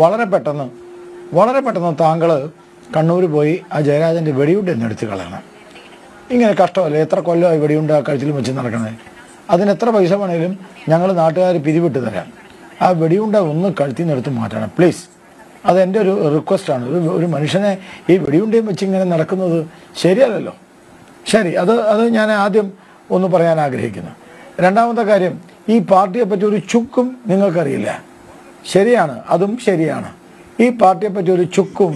വളരെ പെട്ടെന്ന് താങ്കൾ കണ്ണൂർ പോയി ആ ജയരാജൻ്റെ വെടിയുണ്ട എന്ന് എടുത്ത് കളയണം. ഇങ്ങനെ കഷ്ടമല്ലേ? എത്ര കൊല്ലമായി വെടിയുണ്ട കഴുത്തിൽ വെച്ച് നടക്കണേ? അതിന് എത്ര പൈസ വേണേലും ഞങ്ങൾ നാട്ടുകാർ പിരിവിട്ട് തരാം. ആ വെടിയുണ്ട ഒന്ന് കഴുത്തിൽ നിന്ന് എടുത്ത് മാറ്റണം പ്ലീസ്. അതെൻ്റെ ഒരു റിക്വസ്റ്റാണ്. ഒരു മനുഷ്യനെ ഈ വെടിയുണ്ടയും വെച്ച് ഇങ്ങനെ നടക്കുന്നത് ശരിയല്ലല്ലോ. ശരി, അത് ഞാൻ ആദ്യം ഒന്ന് പറയാൻ ആഗ്രഹിക്കുന്നു. രണ്ടാമത്തെ കാര്യം, ഈ പാർട്ടിയെപ്പറ്റി ഒരു ചുക്കും നിങ്ങൾക്കറിയില്ല. ശരിയാണ്, അതും ശരിയാണ്. ഈ പാർട്ടിയെപ്പറ്റി ഒരു ചുക്കും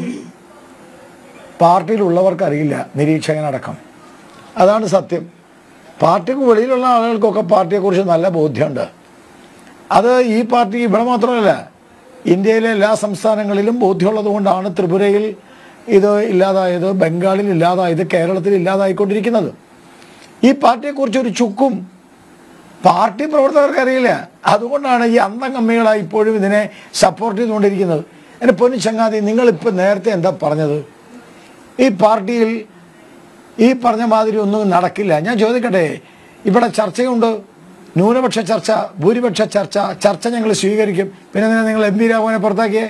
പാർട്ടിയിലുള്ളവർക്കറിയില്ല, നിരീക്ഷകനടക്കം. അതാണ് സത്യം. പാർട്ടിക്ക് വെളിയിലുള്ള ആളുകൾക്കൊക്കെ പാർട്ടിയെക്കുറിച്ച് നല്ല ബോധ്യമുണ്ട്. അത് ഈ പാർട്ടി ഇവിടെ മാത്രമല്ല, ഇന്ത്യയിലെ എല്ലാ സംസ്ഥാനങ്ങളിലും ബോധ്യമുള്ളത് കൊണ്ടാണ് ത്രിപുരയിൽ ഇത് ഇല്ലാതായത്, ബംഗാളിൽ ഇല്ലാതായത്, കേരളത്തിൽ ഇല്ലാതായിക്കൊണ്ടിരിക്കുന്നത്. ഈ പാർട്ടിയെക്കുറിച്ചൊരു ചുക്കും പാർട്ടി പ്രവർത്തകർക്കറിയില്ല. അതുകൊണ്ടാണ് ഈ അന്തംകമ്മികളായി ഇപ്പോഴും ഇതിനെ സപ്പോർട്ട് ചെയ്തുകൊണ്ടിരിക്കുന്നത്. എൻ്റെ പൊന്നു ചങ്ങാതി, നിങ്ങളിപ്പോൾ നേരത്തെ എന്താ പറഞ്ഞത്? ഈ പാർട്ടിയിൽ ഈ പറഞ്ഞ മാതിരി ഒന്നും നടക്കില്ല. ഞാൻ ചോദിക്കട്ടെ, ഇവിടെ ചർച്ചയുണ്ട്, ന്യൂനപക്ഷ ചർച്ച, ഭൂരിപക്ഷ ചർച്ച ഞങ്ങൾ സ്വീകരിക്കും. പിന്നെ നിങ്ങൾ എം പി രാഘവനെ പുറത്താക്കിയേ?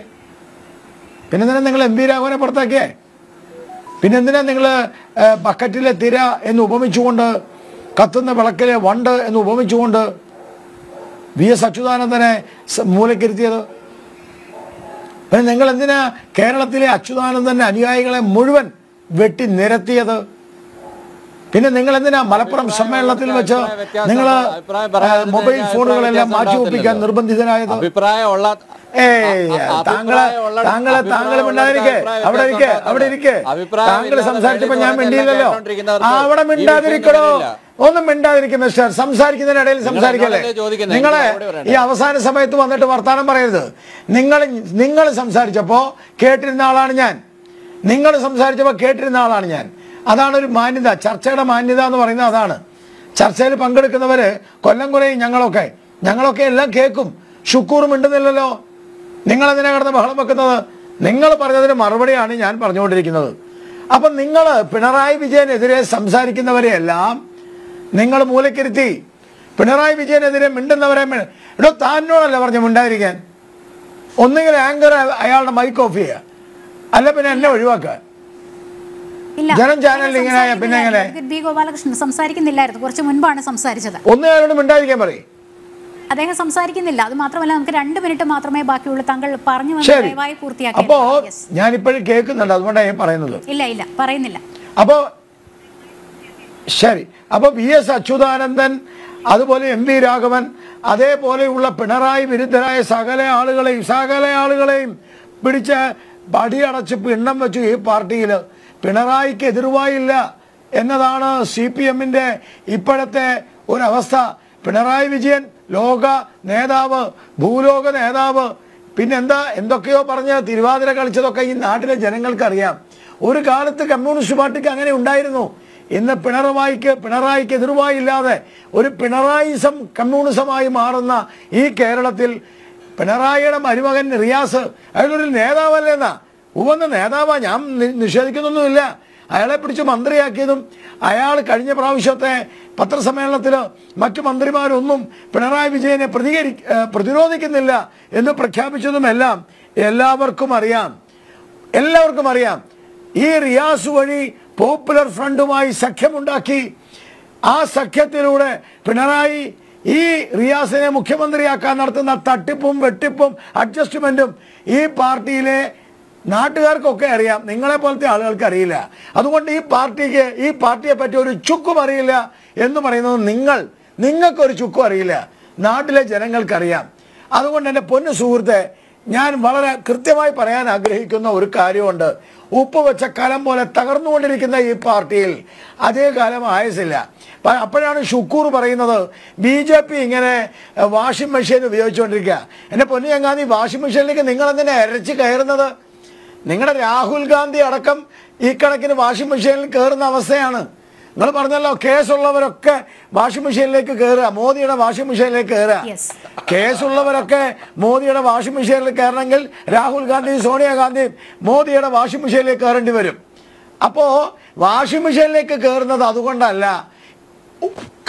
പിന്നെന്തിനാ നിങ്ങൾ ബക്കറ്റിലെ തിര എന്ന് ഉപമിച്ചുകൊണ്ട്, കത്തുന്ന വിളക്കിലെ വണ്ട് എന്ന് ഉപമിച്ചുകൊണ്ട് VS അച്യുതാനന്ദനെ മൂലക്കിരുത്തിയത്? പിന്നെ നിങ്ങൾ എന്തിനാ കേരളത്തിലെ അച്യുതാനന്ദൻ്റെ അനുയായികളെ മുഴുവൻ വെട്ടി നിരത്തിയത്? പിന്നെ നിങ്ങൾ എന്തിനാ മലപ്പുറം സമ്മേളനത്തിൽ വെച്ച് നിങ്ങൾ മൊബൈൽ ഫോണുകളെല്ലാം മാറ്റിവെപ്പിക്കാൻ നിർബന്ധിതനായത്? താങ്കൾ മിണ്ടാതിരിക്കെ, താങ്കൾ സംസാരിച്ചപ്പോ ഞാൻ മിണ്ടിയില്ലല്ലോ. അവിടെ മിണ്ടാതിരിക്കണോ? ഒന്നും മിണ്ടാതിരിക്കും മിസ്റ്റർ. സംസാരിക്കുന്നതിനിടയിൽ സംസാരിക്കല്ലേ? നിങ്ങളെ ഈ അവസാന സമയത്ത് വന്നിട്ട് വർത്താനം പറയരുത്. നിങ്ങൾ സംസാരിച്ചപ്പോ കേട്ടിരുന്ന ആളാണ് ഞാൻ. അതാണ് ഒരു മാന്യത. ചർച്ചയുടെ മാന്യത എന്ന് പറയുന്നത് അതാണ്. ചർച്ചയിൽ പങ്കെടുക്കുന്നവര് കൊല്ലം കുറയും ഞങ്ങളൊക്കെ എല്ലാം കേൾക്കും. ഷുക്കൂർ മിണ്ടുന്നില്ലല്ലോ. നിങ്ങളെന്തിനാ കിടന്ന് ബഹളം വെക്കുന്നത്? നിങ്ങൾ പറഞ്ഞതിന് മറുപടിയാണ് ഞാൻ പറഞ്ഞുകൊണ്ടിരിക്കുന്നത്. അപ്പം നിങ്ങൾ പിണറായി വിജയനെതിരെ സംസാരിക്കുന്നവരെയെല്ലാം നിങ്ങൾ മൂലക്കിരുത്തി. പിണറായി വിജയനെതിരെ മിണ്ടുന്നവരെ താനോടല്ല പറഞ്ഞു മിണ്ടായിരിക്കാൻ. ഒന്നുകിൽ ആങ്കർ അയാളുടെ മൈക്ക് ഓഫ് ചെയ്യുക, അല്ല പിന്നെ എന്നെ ഒഴിവാക്കുക. ജനം ചാനലിൽ ഇങ്ങനെ പിന്നെ എങ്ങനെ? ഗോപാലകൃഷ്ണൻ സംസാരിക്കുന്നില്ലായിരുന്നു, കുറച്ച് മുൻപാണ് സംസാരിച്ചത്. ഒന്നുകാരോട് മിണ്ടായിരിക്കാൻ പറയും. അദ്ദേഹം സംസാരിക്കുന്നില്ല. അത് മാത്രമല്ല, നമുക്ക് 2 മിനിറ്റ് മാത്രമേ ബാക്കിയുള്ളൂ. താങ്കൾ പറഞ്ഞു പൂർത്തിയാക്കി. അപ്പോ ഞാനിപ്പോഴും കേൾക്കുന്നുണ്ട്, അതുകൊണ്ടാണ് ഞാൻ പറയുന്നത്. ഇല്ല പറയുന്നില്ല. അപ്പോ ശരി, അപ്പൊ VS അച്യുതാനന്ദൻ, അതുപോലെ MV രാഘവൻ, അതേപോലെയുള്ള പിണറായി വിരുദ്ധരായ സകല ആളുകളെയും പിടിച്ച് പടിയടച്ച് പിണ്ണം വെച്ചു. ഈ പാർട്ടിയിൽ പിണറായിക്ക് എതിർവായില്ല എന്നതാണ് CPM-ന്റെ ഇപ്പോഴത്തെ ഒരവസ്ഥ. പിണറായി വിജയൻ ലോക നേതാവ്, ഭൂലോക നേതാവ്, പിന്നെന്താ എന്തൊക്കെയോ പറഞ്ഞ് തിരുവാതിര കളിച്ചതൊക്കെ ഈ നാട്ടിലെ ജനങ്ങൾക്കറിയാം. ഒരു കാലത്ത് കമ്മ്യൂണിസ്റ്റ് പാർട്ടിക്ക് അങ്ങനെ ഉണ്ടായിരുന്നു. ഇന്ന് പിണറായിക്ക് എതിർവായില്ലാതെ ഒരു പിണറായിസം കമ്മ്യൂണിസമായി മാറുന്ന ഈ കേരളത്തിൽ പിണറായിയുടെ മരുമകൻ റിയാസ് അയാളൊരു നേതാവല്ലേന്നാ? ഉവന്ന നേതാവാ, ഞാൻ നിഷേധിക്കുന്നൊന്നുമില്ല. അയാളെ പിടിച്ച് മന്ത്രിയാക്കിയതും അയാൾ കഴിഞ്ഞ പ്രാവശ്യത്തെ പത്രസമ്മേളനത്തിൽ മറ്റു മന്ത്രിമാരൊന്നും പിണറായി വിജയനെ പ്രതിരോധിക്കുന്നില്ല എന്ന് പ്രഖ്യാപിച്ചതുമെല്ലാം എല്ലാവർക്കും അറിയാം. ഈ റിയാസ് വഴി പോപ്പുലർ ഫ്രണ്ടുമായി സഖ്യമുണ്ടാക്കി. ആ സഖ്യത്തിലൂടെ പിണറായി ഈ റിയാസിനെ മുഖ്യമന്ത്രിയാക്കാൻ നടത്തുന്ന തട്ടിപ്പും വെട്ടിപ്പും അഡ്ജസ്റ്റ്മെന്റും ഈ പാർട്ടിയിലെ നാട്ടുകാർക്കൊക്കെ അറിയാം, നിങ്ങളെ പോലത്തെ ആളുകൾക്ക് അറിയില്ല. അതുകൊണ്ട് ഈ പാർട്ടിയെ പറ്റി ഒരു ചുക്കും അറിയില്ല എന്ന് പറയുന്നത് നിങ്ങൾക്കൊരു ചുക്കും അറിയില്ല, നാട്ടിലെ ജനങ്ങൾക്കറിയാം. അതുകൊണ്ട് എൻ്റെ പൊന്നു സുഹൃത്തെ, ഞാൻ വളരെ കൃത്യമായി പറയാൻ ആഗ്രഹിക്കുന്ന ഒരു കാര്യമുണ്ട്. ഉപ്പ് വെച്ച കലം പോലെ തകർന്നുകൊണ്ടിരിക്കുന്ന ഈ പാർട്ടിയിൽ അതേ കാലം ആയുസില്ല. അപ്പോഴാണ് ഷുക്കൂർ പറയുന്നത് BJP ഇങ്ങനെ വാഷിംഗ് മെഷീൻ ഉപയോഗിച്ചുകൊണ്ടിരിക്കുക. എൻ്റെ പൊന്നു ചങ്ങാതി, വാഷിംഗ് മെഷീനിലേക്ക് നിങ്ങളെന്തിനാ ഇരച്ച് കയറുന്നത്? നിങ്ങളുടെ രാഹുൽ ഗാന്ധി അടക്കം ഈ കണക്കിന് വാഷിംഗ് മെഷീനിൽ കയറുന്ന അവസ്ഥയാണ്. നിങ്ങൾ പറഞ്ഞല്ലോ, കേസുള്ളവരൊക്കെ വാഷിംഗ് മെഷീനിലേക്ക് കയറുക, മോദിയുടെ വാഷിംഗ് മെഷീനിലേക്ക് കയറുക. കേസുള്ളവരൊക്കെ മോദിയുടെ വാഷിംഗ് മെഷീനിൽ കയറണമെങ്കിൽ രാഹുൽ ഗാന്ധി, സോണിയാഗാന്ധി മോദിയുടെ വാഷിംഗ് മെഷീനിലേക്ക് കയറേണ്ടി വരും. അപ്പോൾ വാഷിംഗ് മെഷീനിലേക്ക് കയറുന്നത് അതുകൊണ്ടല്ല,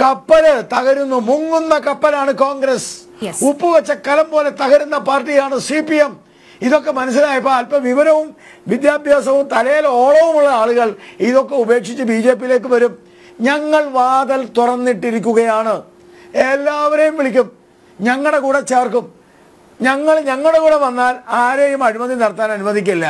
കപ്പല് തകരുന്നു, മുങ്ങുന്ന കപ്പലാണ് കോൺഗ്രസ്. ഉപ്പ് വെച്ച കലം പോലെ തകരുന്ന പാർട്ടിയാണ് CPM. ഇതൊക്കെ മനസ്സിലായപ്പോൾ അല്പം വിവരവും വിദ്യാഭ്യാസവും തലയിൽ ഓളവുമുള്ള ആളുകൾ ഇതൊക്കെ ഉപേക്ഷിച്ച് BJP-യിലേക്ക് വരും. ഞങ്ങൾ വാതിൽ തുറന്നിട്ടിരിക്കുകയാണ്. എല്ലാവരെയും വിളിക്കും, ഞങ്ങളുടെ കൂടെ ചേർക്കും. ഞങ്ങളുടെ കൂടെ വന്നാൽ ആരെയും അഴിമതി നടത്താൻ അനുവദിക്കില്ല.